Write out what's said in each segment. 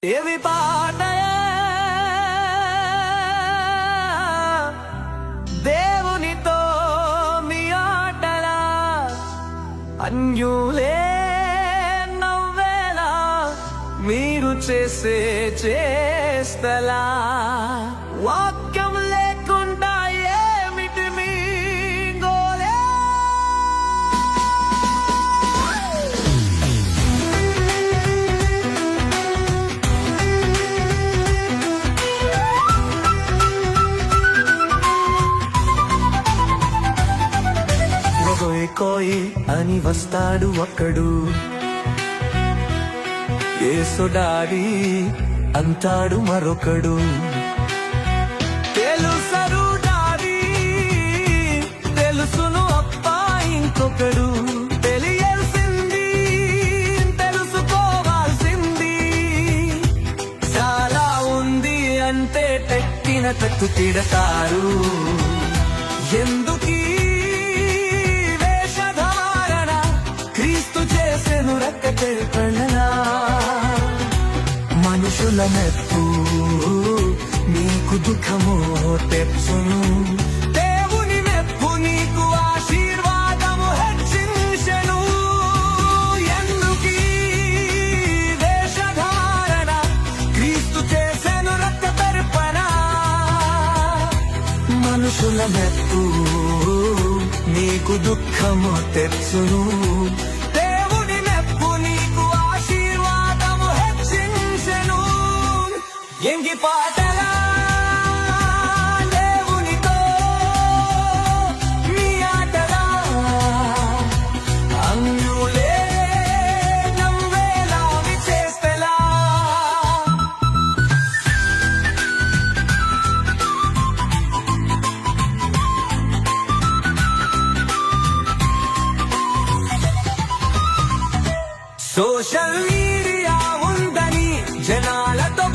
ఏవి పాటయా దేవునితో మీ ఆటలా అన్యులే నవ్వేలా మీరు చేసే చేస్తలా వాక్యం లేకుండా ఏమిటి మీ గోలే కోయి అని వస్తాడు ఒక్కడు ఏసుడాడి అంటాడు మరొకడు తెలుసరు డాడి తెలుసును అప్ప ఇంకొకడు తెలియాల్సింది తెలుసుకోవాల్సింది చాలా ఉంది అంటే టెక్కిన తట్టు తిడతారు ఎందుకీ మనుషుల మెప్పు నీకు దుఃఖము తెచ్చును దేవుని మెప్పు నీకు ఆశీర్వాదము హెచ్చించెను ఎందుకీ వేషధారణ క్రీస్తు చేసెను రక్త తర్పణ మనుషుల మెప్పు నీకు దుఃఖము తెచ్చును ఎంగి పాటలా దేవునితో మీ ఆటలా అన్యులే నవ్వేలా చేస్తలా సోషల్ మీడియా ఉందని జనాలతో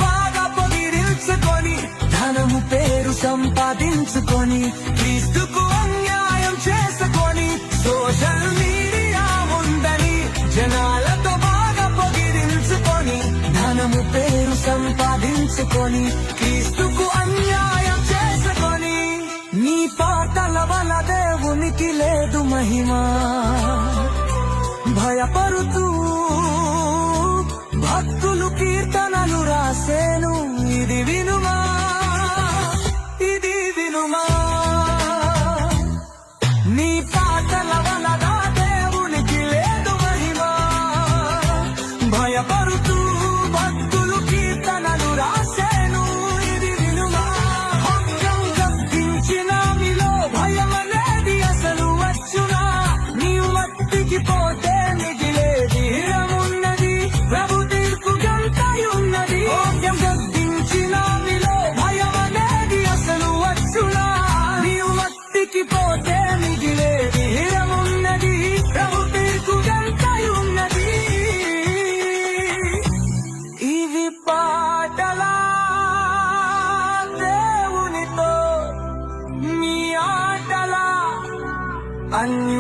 ధనము పేరు సంపాదించుకొని క్రీస్తుకు అన్యాయం చేసుకొని సోషల్ మీడియా ఉందని జనాలతో బాగా పొగిడించుకొని ధనము పేరు సంపాదించుకొని క్రీస్తుకు అన్యాయం చేసుకొని నీ పాటల వల్ల దేవునికి లేదు మహిమ భయపడుతూ భక్తులు కీర్తనలు రాసేను ఇది వినుమా నీ పాటల వలన దేవునికి లేదు మహిమ భయపడుతూ భక్తులు కీర్తనలు రాసేను ఇది వినుమా భక్తం గద్దించిన మీలో భయం అనేది అసలు వచ్చునా నీ మట్టికి పోతే మిగిలేది ఉన్నది ప్రభు తీర్పు గంటయున్నది భక్తం గద్దించిన మీలో భయం అనేది అసలు వచ్చునా నీ మట్టికి పోతే మిగిలేది ఉన్నది ప్రభు తీర్పు గంటయున్నది ఇవి పాటలా దేవునితో మీ ఆటలా అన్యు